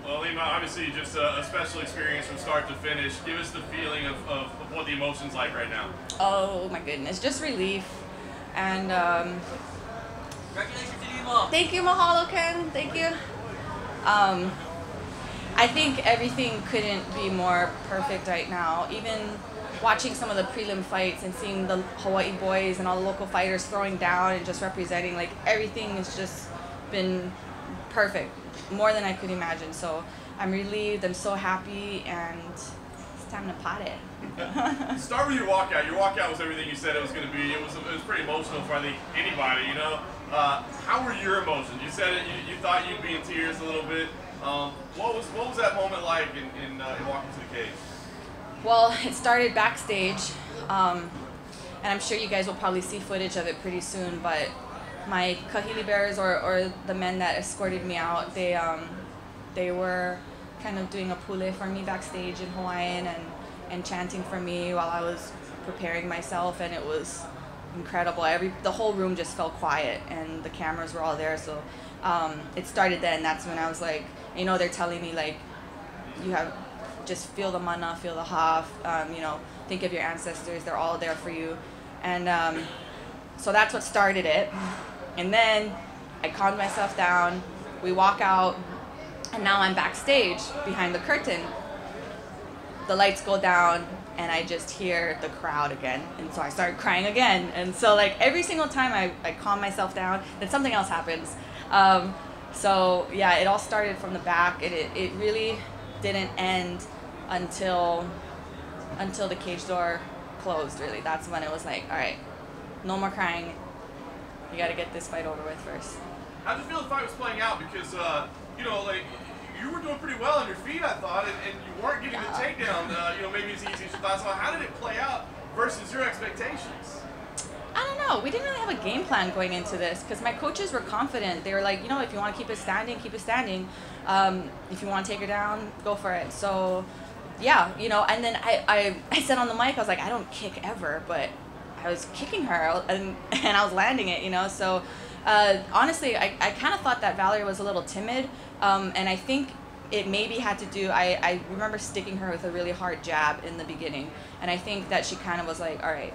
Well, Ilima, obviously just a special experience from start to finish. Give us the feeling of what the emotion's like right now. Oh my goodness, just relief. And Congratulations, Ilima. thank you, mahalo, Ken. Thank you. I think everything couldn't be more perfect right now. Even watching some of the prelim fights and seeing the Hawaii boys and all the local fighters throwing down and just representing, like, everything has just been perfect, more than I could imagine. So I'm relieved, I'm so happy, and it's time to pot it. Start with your walkout. Your walkout was everything you said it was going to be. It was pretty emotional for, I think, anybody, you know. How were your emotions? You said it, you thought you'd be in tears a little bit. What was that moment like in walking to the cage? Well, it started backstage, and I'm sure you guys will probably see footage of it pretty soon, but my kahili bears, or the men that escorted me out, they were kind of doing a pule for me backstage in Hawaiian and chanting for me while I was preparing myself, and it was incredible. The whole room just felt quiet, and the cameras were all there, so it started then. That's when I was like, you know, they're telling me, like, you have, just feel the mana, feel the haf, you know, think of your ancestors, they're all there for you. And so that's what started it. And then I calmed myself down, we walk out, and now I'm backstage behind the curtain. The lights go down, and I just hear the crowd again. And so I started crying again. And so, like, every single time I calm myself down, then something else happens. So yeah, it all started from the back. It really didn't end until the cage door closed, really. That's when it was like, all right, no more crying. You got to get this fight over with first. How did you feel the fight was playing out? Because, you know, like, you were doing pretty well on your feet, I thought, and you weren't getting the takedown, you know, maybe as easy as you thought. So how did it play out versus your expectations? I don't know. We didn't really have a game plan going into this because my coaches were confident. They were like, you know, if you want to keep it standing, keep it standing. If you want to take her down, go for it. So, yeah, you know, and then I said on the mic, I was like, I don't kick ever, but I was kicking her and I was landing it, you know. So, honestly, I kind of thought that Valerie was a little timid, and I think it maybe had to do, I remember sticking her with a really hard jab in the beginning, and I think that she kind of was like, all right,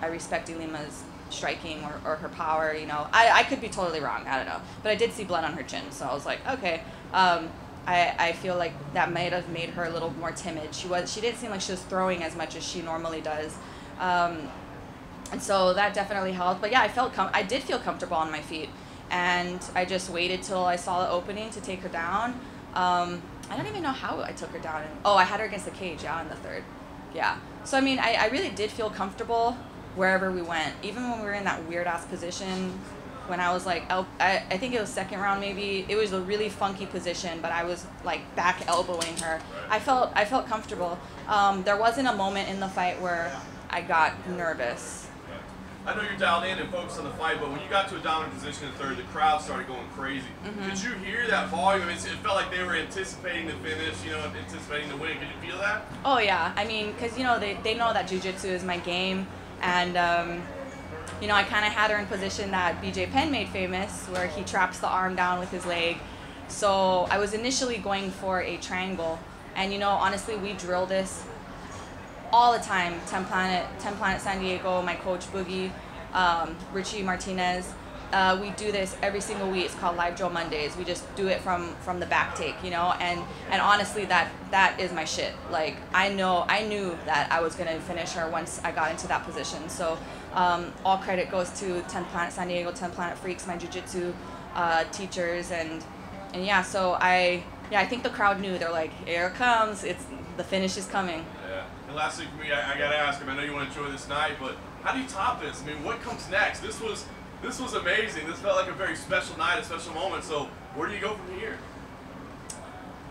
I respect Ilima's striking or her power, you know. I could be totally wrong, I don't know. But I did see blood on her chin, so I was like, okay. I feel like that might have made her a little more timid. She didn't seem like she was throwing as much as she normally does. And so that definitely helped. But yeah, I did feel comfortable on my feet. And I just waited till I saw the opening to take her down. I don't even know how I took her down. Oh, I had her against the cage, yeah, in the third. Yeah. So, I mean, I really did feel comfortable wherever we went. Even when we were in that weird-ass position, when I was, like, I think it was second round maybe. It was a really funky position, but I was, like, back elbowing her. I felt comfortable. There wasn't a moment in the fight where I got nervous. I know you're dialed in and focused on the fight, but when you got to a dominant position in the third, the crowd started going crazy. Mm-hmm. Did you hear that volume? It felt like they were anticipating the finish, you know, anticipating the win. Could you feel that? Oh, yeah. I mean, because, you know, they know that jiu-jitsu is my game. And, you know, I kind of had her in position that BJ Penn made famous, where he traps the arm down with his leg. So I was initially going for a triangle. And, you know, honestly, we drill this all the time. 10 Planet San Diego, my coach Boogie, Richie Martinez, we do this every single week. It's called Live Drill Mondays. We just do it from the back take, you know, and honestly that is my shit. Like, I knew that I was gonna finish her once I got into that position. So all credit goes to 10 Planet San Diego, 10 Planet Freaks, my jiu-jitsu teachers, and yeah, so I think the crowd knew. They're like, here it comes, the finish is coming. Yeah. And lastly for me, I gotta ask him, I know you want to enjoy this night, but how do you top this? I mean, what comes next? This was amazing. This felt like a very special night, a special moment. So where do you go from here?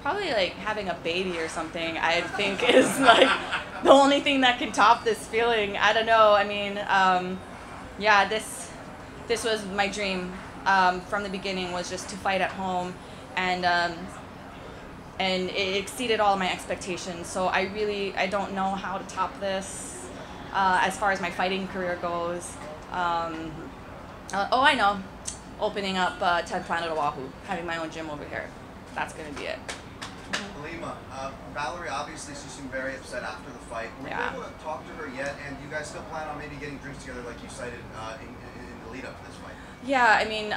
Probably like having a baby or something, I think is like the only thing that can top this feeling. I don't know. I mean, yeah, this was my dream from the beginning, was just to fight at home, and it exceeded all my expectations. So I don't know how to top this as far as my fighting career goes. Oh, I know. Opening up 10 Planet Oahu, having my own gym over here. That's going to be it. Ilima, Valerie, obviously she seemed very upset after the fight. Were you able to talk to her yet? And do you guys still plan on maybe getting drinks together like you cited in the lead up to this fight? Yeah, I mean,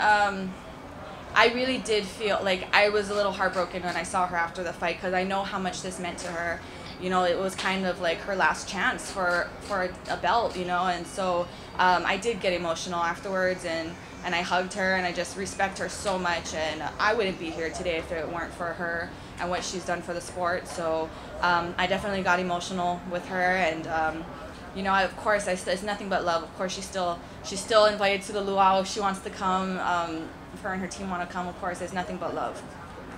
I really did feel like I was a little heartbroken when I saw her after the fight because I know how much this meant to her. You know, it was kind of like her last chance for a belt, you know, and so I did get emotional afterwards, and I hugged her, and I just respect her so much, and I wouldn't be here today if it weren't for her and what she's done for the sport. So I definitely got emotional with her, and you know, of course, it's nothing but love. Of course, she's still invited to the luau if she wants to come. If her and her team want to come, of course, there's nothing but love.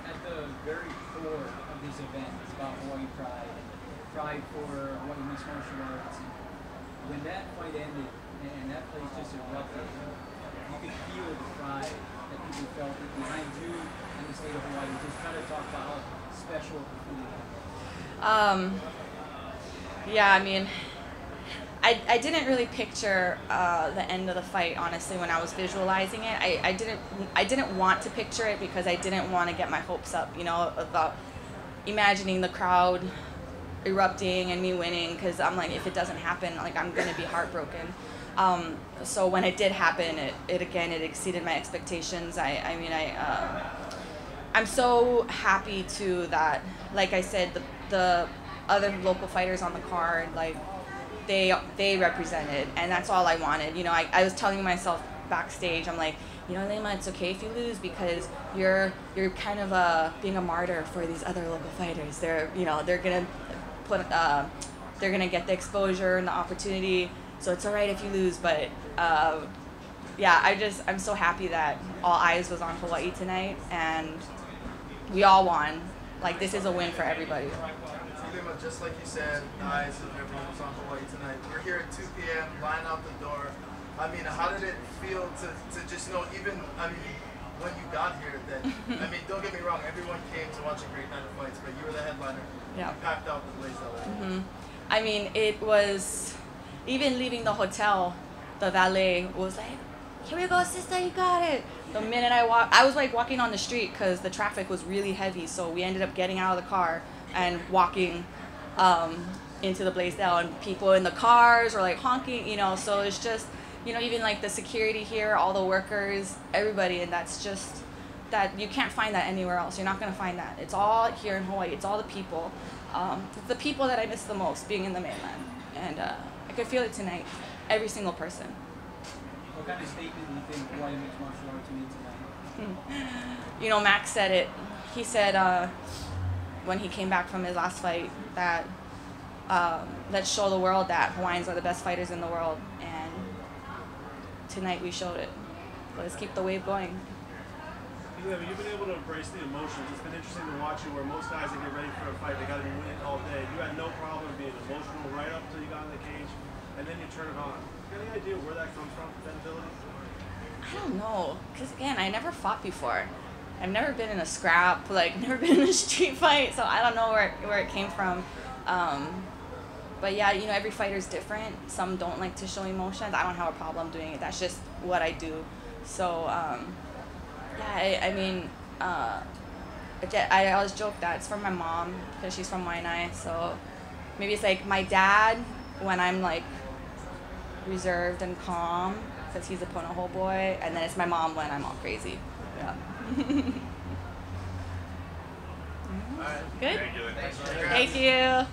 At the very core of this event is about Hawaii pride, pride for Hawaii mixed martial arts. When that fight ended and that place just erupted, you could feel the pride that people felt behind you and the state of Hawaii. Just try to talk about how special the food is. Yeah, I mean, I didn't really picture the end of the fight, honestly, when I was visualizing it. I didn't want to picture it because I didn't want to get my hopes up, you know, about imagining the crowd erupting and me winning, because I'm like, if it doesn't happen, like, I'm going to be heartbroken. So when it did happen, it exceeded my expectations. I'm so happy too that, like I said, the other local fighters on the card, like, they represented, and that's all I wanted. You know, I was telling myself backstage, I'm like, you know, Ilima, it's okay if you lose because you're kind of being a martyr for these other local fighters. They're gonna they're gonna get the exposure and the opportunity, so it's all right if you lose. But yeah, I'm so happy that all eyes was on Hawaii tonight, and we all won. Like, this is a win for everybody. Just like you said, the eyes of everyone was on Hawaii tonight. We're here at 2 p.m., line out the door. I mean, how did it feel to just know, even, I mean, when you got here, that, I mean, don't get me wrong, everyone came to watch a great night of fights, but you were the headliner. Yeah. You packed out the place that way. I mean, it was, even leaving the hotel, the valet was like, here we go, sister, you got it. The minute I was like walking on the street because the traffic was really heavy, so we ended up getting out of the car and walking into the Blaisdell, and people in the cars were like honking, you know, so it's just, you know, even like the security here, all the workers, everybody, and that's just, that you can't find that anywhere else. You're not going to find that. It's all here in Hawaii. It's all the people. It's the people that I miss the most being in the mainland, and I could feel it tonight, every single person. What kind of statement do you think Hawaii mixed martial arts mean tonight? You know, Max said it. He said when he came back from his last fight that let's show the world that Hawaiians are the best fighters in the world, and tonight we showed it. Let's keep the wave going. You've been able to embrace the emotions. It's been interesting to watch you, where most guys that get ready for a fight, they got to be winning all day. You had no problem being emotional right up until you got in the cage, and then you turn it on. You got any idea where that comes from, that ability? I don't know, because again, I never fought before. I've never been in a scrap, like, never been in a street fight, so I don't know where it came from. But yeah, you know, every fighter's different. Some don't like to show emotions. I don't have a problem doing it. That's just what I do. So, yeah, I mean, I always joke that it's from my mom, because she's from Waianae, so maybe it's like my dad when I'm like reserved and calm, because he's a Punahou boy, and then it's my mom when I'm all crazy. Yeah. All right. Good? Thank you. Thank you.